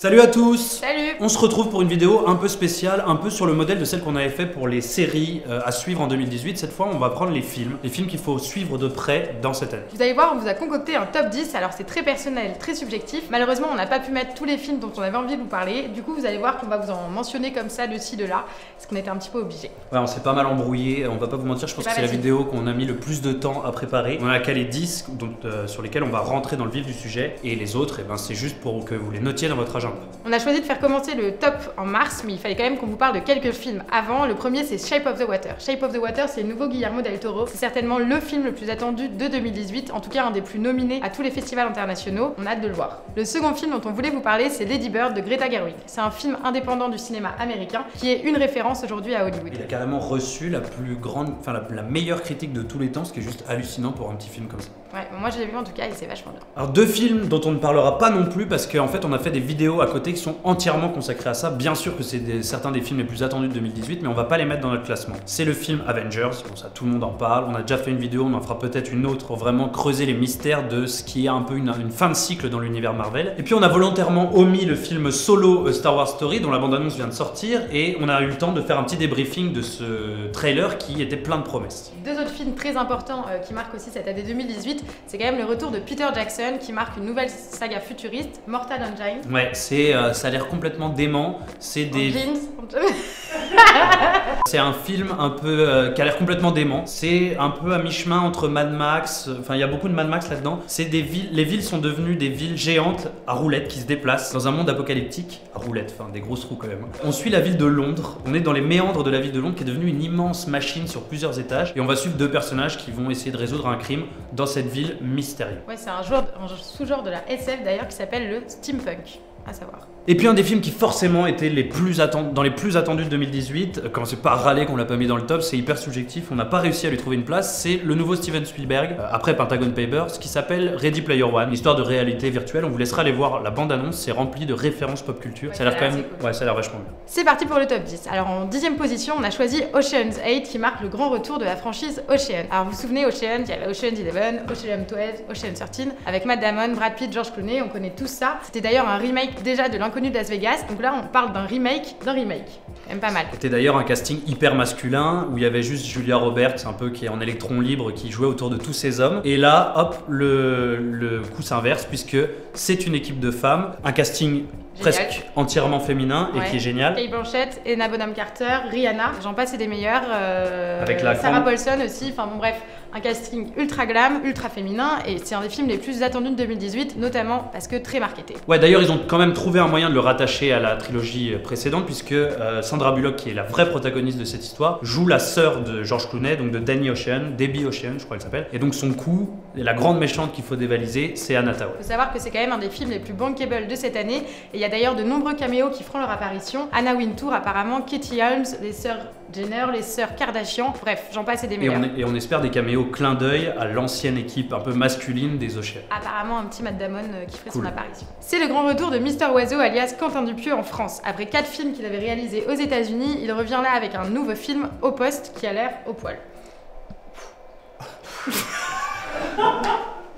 Salut à tous! Salut! On se retrouve pour une vidéo un peu spéciale, un peu sur le modèle de celle qu'on avait fait pour les séries à suivre en 2018. Cette fois, on va prendre les films qu'il faut suivre de près dans cette année. Vous allez voir, on vous a concocté un top 10, alors c'est très personnel, très subjectif. Malheureusement, on n'a pas pu mettre tous les films dont on avait envie de vous parler. Du coup, vous allez voir qu'on va vous en mentionner comme ça, de ci, de là, parce qu'on était un petit peu obligé. Ouais, on s'est pas mal embrouillé, on va pas vous mentir, je pense que c'est la vidéo qu'on a mis le plus de temps à préparer. On a calé 10 sur lesquels on va rentrer dans le vif du sujet, et les autres, c'est juste pour que vous les notiez dans votre agenda. On a choisi de faire commencer le top en mars, mais il fallait quand même qu'on vous parle de quelques films avant. Le premier, c'est Shape of the Water. Shape of the Water, c'est le nouveau Guillermo del Toro. C'est certainement le film le plus attendu de 2018, en tout cas un des plus nominés à tous les festivals internationaux. On a hâte de le voir. Le second film dont on voulait vous parler, c'est Lady Bird de Greta Gerwig. C'est un film indépendant du cinéma américain qui est une référence aujourd'hui à Hollywood. Il a carrément reçu la plus grande, la meilleure critique de tous les temps, ce qui est juste hallucinant pour un petit film comme ça. Ouais, moi je l'ai vu en tout cas et c'est vachement bien. Alors deux films dont on ne parlera pas non plus parce qu'en fait on a fait des vidéos à côté qui sont entièrement consacrées à ça. Bien sûr que c'est certains des films les plus attendus de 2018, mais on va pas les mettre dans notre classement. C'est le film Avengers, bon ça tout le monde en parle, on a déjà fait une vidéo, on en fera peut-être une autre pour vraiment creuser les mystères de ce qui est un peu une fin de cycle dans l'univers Marvel. Et puis on a volontairement omis le film Solo Star Wars Story dont la bande-annonce vient de sortir et on a eu le temps de faire un petit débriefing de ce trailer qui était plein de promesses. Deux autres films très importants qui marquent aussi cette année 2018, c'est quand même le retour de Peter Jackson qui marque une nouvelle saga futuriste, Mortal Engine. Ouais, ça a l'air complètement dément. C'est des... C'est un film un peu qui a l'air complètement dément. C'est un peu à mi-chemin entre Mad Max. Enfin, il y a beaucoup de Mad Max là-dedans. C'est des villes. Les villes sont devenues des villes géantes à roulettes qui se déplacent dans un monde apocalyptique à roulettes. Enfin, des grosses roues quand même. On suit la ville de Londres. On est dans les méandres de la ville de Londres qui est devenue une immense machine sur plusieurs étages. Et on va suivre deux personnages qui vont essayer de résoudre un crime dans cette ville mystérieuse. Ouais, c'est un sous-genre de la SF d'ailleurs qui s'appelle le steampunk. À savoir. Et puis un des films qui forcément était dans les plus attendus de 2018, quand c'est pas râler qu'on l'a pas mis dans le top, c'est hyper subjectif, on n'a pas réussi à lui trouver une place, c'est le nouveau Steven Spielberg, après Pentagon Papers, qui s'appelle Ready Player One, une histoire de réalité virtuelle. On vous laissera aller voir la bande-annonce, c'est rempli de références pop culture, ouais, ça a l'air quand même, cool. Ouais, ça a l'air vachement bien. C'est parti pour le top 10. Alors en 10e position, on a choisi Ocean's 8 qui marque le grand retour de la franchise Ocean. Alors vous vous souvenez, Ocean, il y a Ocean's 11, Ocean's 12, Ocean's 13, avec Matt Damon, Brad Pitt, George Clooney, on connaît tous ça. C'était d'ailleurs un remake déjà de L'Inconnu de Las Vegas, donc là on parle d'un remake d'un remake. Quand même pas mal. C'était d'ailleurs un casting hyper masculin où il y avait juste Julia Roberts, un peu qui est en électron libre, qui jouait autour de tous ces hommes. Et là, hop, le coup s'inverse puisque c'est une équipe de femmes, un casting presque entièrement féminin et qui est génial. Cate Blanchett, Helena Bonham Carter, Rihanna, j'en passe et des meilleurs. Avec la Sarah Paulson aussi, enfin bon bref, un casting ultra glam, ultra féminin et c'est un des films les plus attendus de 2018, notamment parce que très marketé. Ouais, d'ailleurs ils ont quand même trouvé un moyen de le rattacher à la trilogie précédente puisque Sandra Bullock, qui est la vraie protagoniste de cette histoire, joue la sœur de George Clooney, donc de Danny Ocean, Debbie Ocean je crois qu'elle s'appelle, et donc son coup, la grande méchante qu'il faut dévaliser, c'est Anna Tawai. Il faut savoir que c'est quand même un des films les plus bankable de cette année et il y a d'ailleurs de nombreux caméos qui feront leur apparition. Anna Wintour apparemment, Katie Holmes, les sœurs Jenner, les sœurs Kardashian, bref, j'en passe et des meilleurs. Et on espère des caméos clin d'œil à l'ancienne équipe un peu masculine des Ocean. Apparemment un petit Matt Damon qui ferait son apparition. C'est le grand retour de Mister Oiseau alias Quentin Dupieux en France. Après 4 films qu'il avait réalisés aux États-Unis, il revient là avec un nouveau film, Au Poste, qui a l'air au poil.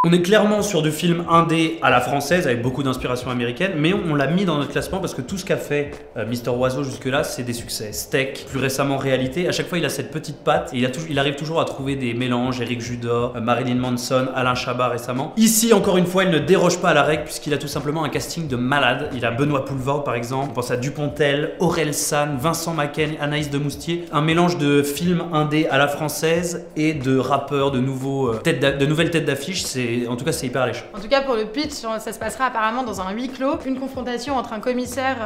On est clairement sur du film indé à la française avec beaucoup d'inspiration américaine, mais on l'a mis dans notre classement parce que tout ce qu'a fait Mister Oiseau jusque-là, c'est des succès. Steak, plus récemment Réalité, à chaque fois il a cette petite patte et il arrive toujours à trouver des mélanges, Eric Judor, Marilyn Manson, Alain Chabat récemment. Ici, encore une fois, il ne déroge pas à la règle puisqu'il a tout simplement un casting de malade. Il a Benoît Poelvoorde par exemple, on pense à Dupontel, Aurel San, Vincent Macken, Anaïs de Moustier. Un mélange de films indé à la française et de rappeurs, de nouvelles têtes d'affiche. En tout cas, c'est hyper alléchant. En tout cas, pour le pitch, ça se passera apparemment dans un huis clos, une confrontation entre un commissaire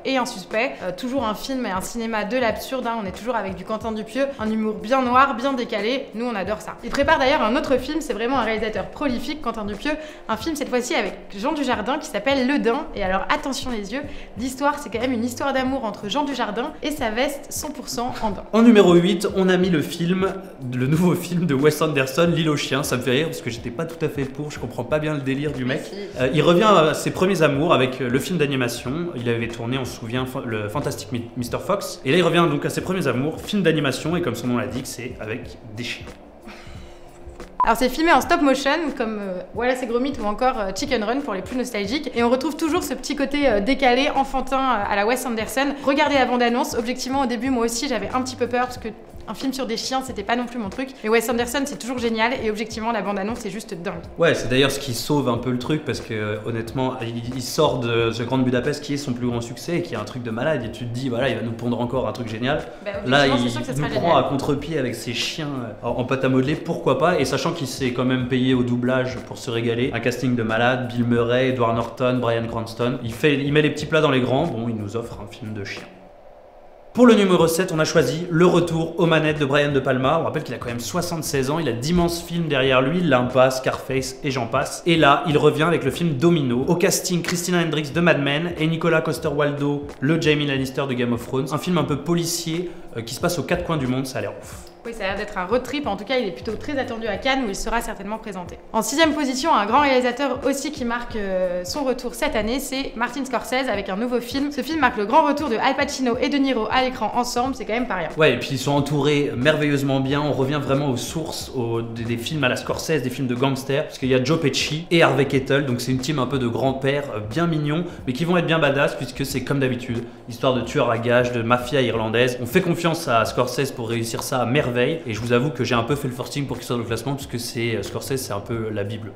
et un suspect. Toujours un film et un cinéma de l'absurde, hein. On est toujours avec du Quentin Dupieux, un humour bien noir, bien décalé. Nous, on adore ça. Il prépare d'ailleurs un autre film, c'est vraiment un réalisateur prolifique, Quentin Dupieux. Un film cette fois-ci avec Jean Dujardin qui s'appelle Le Dain. Et alors, attention les yeux, l'histoire, c'est quand même une histoire d'amour entre Jean Dujardin et sa veste 100% en daim. En numéro 8, on a mis le nouveau film de Wes Anderson, L'île aux chiens. Ça me fait rire parce que j'étais pas tout à fait pour, je comprends pas bien le délire du mec. Il revient à ses premiers amours avec le film d'animation. Il avait tourné, on se souvient, le Fantastic Mr. Fox. Et là, il revient donc à ses premiers amours, film d'animation, et comme son nom l'indique, c'est avec des chiens. Alors c'est filmé en stop motion comme Wallace et Gromit ou encore Chicken Run pour les plus nostalgiques et on retrouve toujours ce petit côté décalé, enfantin à la Wes Anderson. Regardez la bande-annonce, objectivement au début moi aussi j'avais un petit peu peur parce que un film sur des chiens, c'était pas non plus mon truc. Mais Wes Anderson, c'est toujours génial et objectivement, la bande-annonce est juste dingue. Ouais, c'est d'ailleurs ce qui sauve un peu le truc parce que honnêtement, il sort de The Grand Budapest qui est son plus grand succès et qui est un truc de malade. Et tu te dis, voilà, il va nous pondre encore un truc génial. Là, il nous prend à contre-pied avec ses chiens en pâte à modeler, pourquoi pas. Et sachant qu'il s'est quand même payé au doublage pour se régaler. Un casting de malade, Bill Murray, Edward Norton, Bryan Cranston. Il met les petits plats dans les grands. Bon, il nous offre un film de chien. Pour le numéro 7, on a choisi le retour aux manettes de Brian De Palma. On rappelle qu'il a quand même 76 ans, il a d'immenses films derrière lui, L'Impasse, Scarface et j'en passe. Et là, il revient avec le film Domino. Au casting, Christina Hendricks de Mad Men et Nicolas Coster-Waldau, le Jaime Lannister de Game of Thrones. Un film un peu policier qui se passe aux quatre coins du monde, ça a l'air ouf. Oui, ça a l'air d'être un road trip. En tout cas, il est plutôt très attendu à Cannes où il sera certainement présenté. En 6ème position, un grand réalisateur aussi qui marque son retour cette année, c'est Martin Scorsese avec un nouveau film. Ce film marque le grand retour de Al Pacino et De Niro à l'écran ensemble, c'est quand même pas rien. Ouais, et puis ils sont entourés merveilleusement bien. On revient vraiment aux sources des films à la Scorsese, des films de gangsters, parce qu'il y a Joe Pesci et Harvey Keitel, donc c'est une team un peu de grands-pères bien mignons, mais qui vont être bien badass puisque c'est comme d'habitude, histoire de tueurs à gages, de mafia irlandaise. On fait confiance à Scorsese pour réussir ça à merveille, et je vous avoue que j'ai un peu fait le forcing pour qu'il sorte le classement puisque Scorsese, c'est un peu la Bible.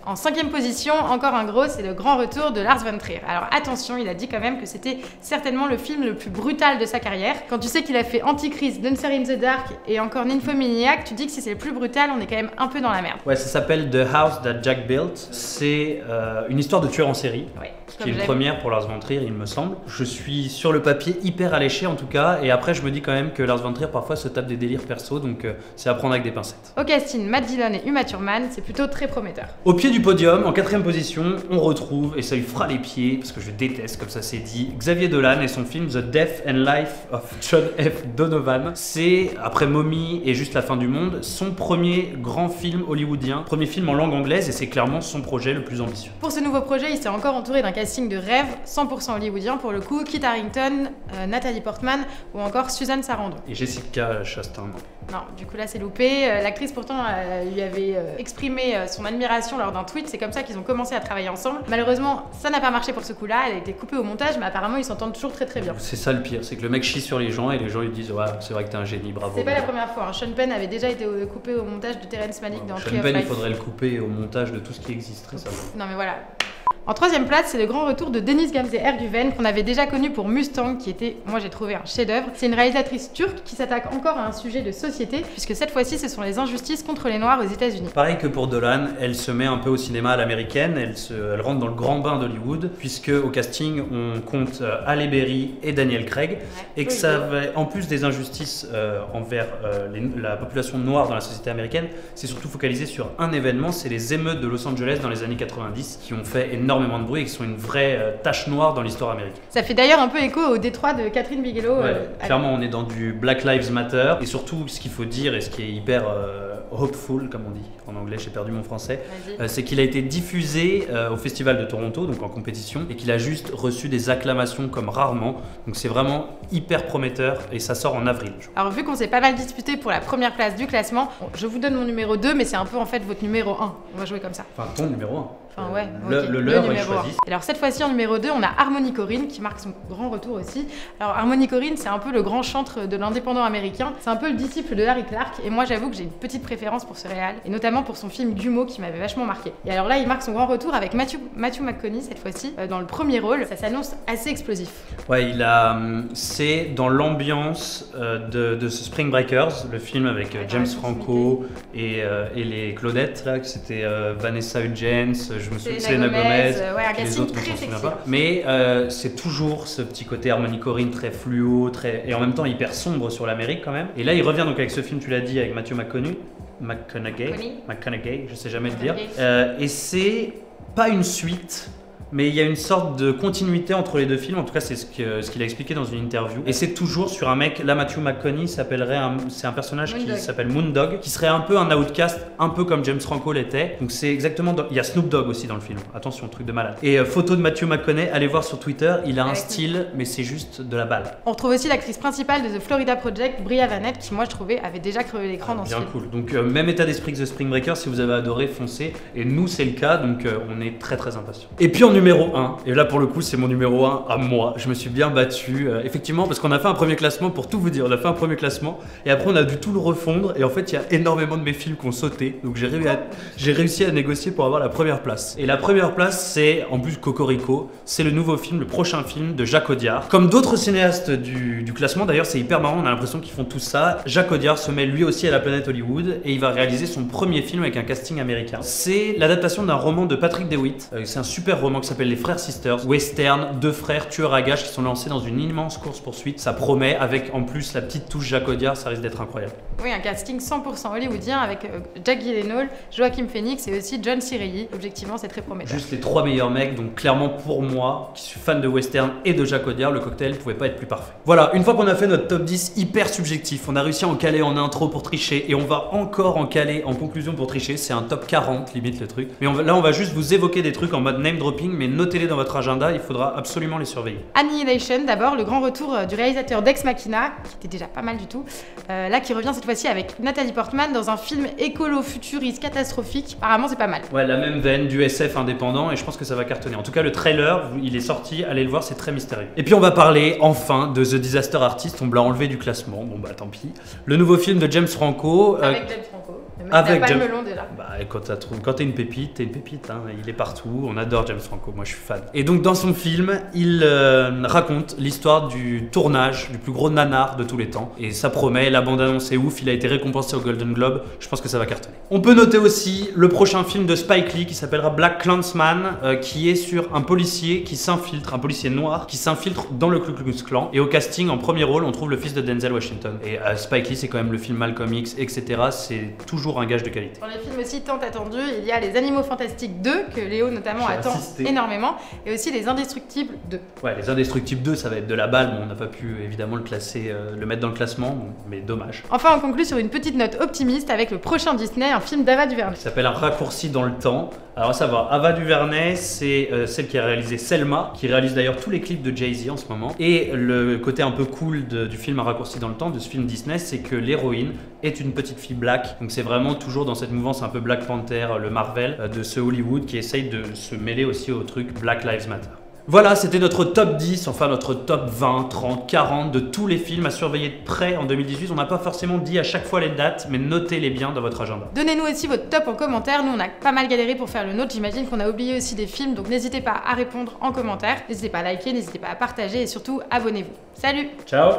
En 5ème position, encore un gros, c'est le grand retour de Lars von Trier. Alors attention, il a dit quand même que c'était certainement le film le plus brutal de sa carrière. Quand tu sais qu'il a fait Antichrist, Dancer in the Dark et encore Nymphomaniac, tu dis que si c'est le plus brutal, on est quand même un peu dans la merde. Ouais, ça s'appelle The House That Jack Built. C'est une histoire de tueur en série. Ouais. Ce qui est une première pour Lars von Trier, il me semble. Je suis sur le papier hyper alléché en tout cas, et après je me dis quand même que Lars von Trier parfois se tape des délires perso, donc c'est à prendre avec des pincettes. Au casting, Matt Dillon et Uma Thurman, c'est plutôt très prometteur. Au pied du podium, en 4ème position, on retrouve, et ça lui fera les pieds, parce que je déteste comme ça c'est dit, Xavier Dolan et son film The Death and Life of John F. Donovan. C'est, après Mommy et Juste la fin du monde, son premier grand film hollywoodien, premier film en langue anglaise, et c'est clairement son projet le plus ambitieux. Pour ce nouveau projet, il s'est encore entouré d'un casting de rêve, 100% hollywoodien pour le coup, Kit Harington, Nathalie Portman ou encore Susan Sarandon. Et Jessica Chastain. Non, du coup là c'est loupé. L'actrice pourtant lui avait exprimé son admiration lors d'un tweet, c'est comme ça qu'ils ont commencé à travailler ensemble. Malheureusement, ça n'a pas marché pour ce coup-là, elle a été coupée au montage, mais apparemment ils s'entendent toujours très très bien. C'est ça le pire, c'est que le mec chie sur les gens et les gens lui disent ouais, c'est vrai que t'es un génie, bravo. C'est pas la première fois, hein. Sean Penn avait déjà été coupé au montage de Terrence Malick dans Tree of Sean Penn, Life. il faudrait le couper au montage de tout ce qui existe, très simplement. Non mais voilà. En 3ème place, c'est le grand retour de Deniz Gamze Ergüven qu'on avait déjà connu pour Mustang, qui était, moi j'ai trouvé un chef-d'œuvre. C'est une réalisatrice turque qui s'attaque encore à un sujet de société, puisque cette fois-ci, ce sont les injustices contre les Noirs aux États-Unis. Pareil que pour Dolan, elle se met un peu au cinéma à l'américaine, elle rentre dans le grand bain d'Hollywood, puisque au casting, on compte Halle Berry et Daniel Craig, ouais, et que ça va, en plus des injustices envers la population noire dans la société américaine, c'est surtout focalisé sur un événement, c'est les émeutes de Los Angeles dans les années 90, qui ont fait énormément de bruit et qui sont une vraie tache noire dans l'histoire américaine. Ça fait d'ailleurs un peu écho au Détroit de Catherine Bigelow. Ouais, clairement, on est dans du Black Lives Matter, et surtout, ce qu'il faut dire, et ce qui est hyper hopeful, comme on dit en anglais, j'ai perdu mon français, c'est qu'il a été diffusé au Festival de Toronto, donc en compétition, et qu'il a juste reçu des acclamations comme rarement, donc c'est vraiment hyper prometteur, et ça sort en avril. Alors vu qu'on s'est pas mal disputé pour la première place du classement, je vous donne mon numéro 2, mais c'est un peu en fait votre numéro 1, on va jouer comme ça. Enfin, ton numéro 1. Enfin, ouais, le numéro 1. Alors cette fois-ci en numéro 2, on a Harmony Korine qui marque son grand retour aussi. Alors Harmony Korine, c'est un peu le grand chantre de l'indépendant américain. C'est un peu le disciple de Larry Clark et moi j'avoue que j'ai une petite préférence pour ce réal et notamment pour son film Gumo qui m'avait vachement marqué. Et alors là, il marque son grand retour avec Matthew McConaughey cette fois-ci dans le premier rôle. Ça s'annonce assez explosif. Ouais, c'est dans l'ambiance de ce Spring Breakers, le film avec James Franco et les Claudettes là, que c'était Vanessa Hudgens, je me souviens, Selena Gomez, ouais, les autres, je me souviens pas. Mais c'est toujours ce petit côté Harmony Korine très fluo, et en même temps hyper sombre sur l'Amérique quand même. Et là, il revient donc avec ce film, tu l'as dit, avec Matthew McConaughey, je sais jamais le dire. Et c'est pas une suite, mais il y a une sorte de continuité entre les deux films. En tout cas, c'est ce qu'il a expliqué dans une interview. Et c'est toujours sur un mec, là Matthew McConaughey c'est un personnage qui s'appelle Moondog, qui serait un peu un outcast, un peu comme James Franco l'était. Donc c'est exactement, il y a Snoop Dogg aussi dans le film, attention, truc de malade. Et photo de Matthew McConaughey, allez voir sur Twitter, il a un style, mais c'est juste de la balle. On retrouve aussi l'actrice principale de The Florida Project, Bria Vanette, qui moi je trouvais avait déjà crevé l'écran dans ce film. Bien cool, donc même état d'esprit que The Spring Breakers, si vous avez adoré, foncez. Et nous c'est le cas, donc on est très très impatients. Et puis en numéro 1, et là pour le coup c'est mon numéro 1 à moi, je me suis bien battu, effectivement, parce qu'on a fait un premier classement, pour tout vous dire, on a fait un premier classement, et après on a dû tout le refondre, et en fait il y a énormément de mes films qui ont sauté, donc j'ai réussi à négocier pour avoir la première place. Et la première place, c'est, en plus Cocorico, c'est le nouveau film, le prochain film de Jacques Audiard. Comme d'autres cinéastes du classement, d'ailleurs c'est hyper marrant, on a l'impression qu'ils font tout ça. Jacques Audiard se met lui aussi à la planète Hollywood, et il va réaliser son premier film avec un casting américain. C'est l'adaptation d'un roman de Patrick DeWitt, c'est un super roman qui s'appelle Les Frères Sisters, western, deux frères tueurs à gages qui sont lancés dans une immense course-poursuite. Ça promet, avec en plus la petite touche Jacques Audiard, ça risque d'être incroyable. Oui, un casting 100% hollywoodien avec Jack Gyllenhaal, Joaquin Phoenix et aussi John C. Reilly. Objectivement, c'est très prometteur. Juste les 3 meilleurs mecs, donc clairement pour moi, qui suis fan de western et de Jacques Audiard, le cocktail pouvait pas être plus parfait. Voilà, une fois qu'on a fait notre top 10 hyper subjectif, on a réussi à en caler en intro pour tricher et on va encore en caler en conclusion pour tricher. C'est un top 40 limite le truc. Mais là on va juste vous évoquer des trucs en mode name dropping, mais notez-les dans votre agenda, il faudra absolument les surveiller. Annihilation, d'abord, le grand retour du réalisateur d'Ex Machina, qui était déjà pas mal du tout, là qui revient cette fois-ci avec Nathalie Portman dans un film écolo-futuriste catastrophique. Apparemment c'est pas mal. Ouais, la même veine du SF indépendant et je pense que ça va cartonner. En tout cas le trailer, il est sorti, allez le voir, c'est très mystérieux. Et puis on va parler enfin de The Disaster Artist, on me l'a enlevé du classement, bon bah tant pis. Le nouveau film de James Franco. Avec James Franco. Avec James Melon déjà. Bah quand t'es une pépite, hein, il est partout, on adore James Franco, moi je suis fan. Et donc dans son film, il raconte l'histoire du tournage du plus gros nanar de tous les temps. Et ça promet, la bande-annonce est ouf, il a été récompensé au Golden Globe, je pense que ça va cartonner. On peut noter aussi le prochain film de Spike Lee qui s'appellera Black Klansman, qui est sur un policier qui s'infiltre, un policier noir qui s'infiltre dans le Ku Klux Klan. Et au casting, en premier rôle, on trouve le fils de Denzel Washington. Et Spike Lee, c'est quand même le film Malcolm X, etc. C'est toujours un gage de qualité. Pour les films aussi tant attendus, il y a Les Animaux Fantastiques 2, que Léo notamment attend énormément, et aussi Les Indestructibles 2. Ouais, Les Indestructibles 2, ça va être de la balle, bon, on n'a pas pu évidemment le classer, le mettre dans le classement, bon, mais dommage. Enfin, on conclut sur une petite note optimiste avec le prochain Disney, un film d'Ava DuVernay. Il s'appelle Un raccourci dans le temps. Alors à savoir, Ava DuVernay, c'est celle qui a réalisé Selma, qui réalise d'ailleurs tous les clips de Jay-Z en ce moment. Et le côté un peu cool du film Un raccourci dans le temps, de ce film Disney, c'est que l'héroïne est une petite fille black. Donc c'est vraiment toujours dans cette mouvance un peu Black Panther, le Marvel, de ce Hollywood qui essaye de se mêler aussi au truc Black Lives Matter. Voilà, c'était notre top 10, enfin notre top 20, 30, 40 de tous les films à surveiller de près en 2018. On n'a pas forcément dit à chaque fois les dates, mais notez-les bien dans votre agenda. Donnez-nous aussi votre top en commentaire. Nous, on a pas mal galéré pour faire le nôtre. J'imagine qu'on a oublié aussi des films, donc n'hésitez pas à répondre en commentaire. N'hésitez pas à liker, n'hésitez pas à partager et surtout abonnez-vous. Salut! Ciao!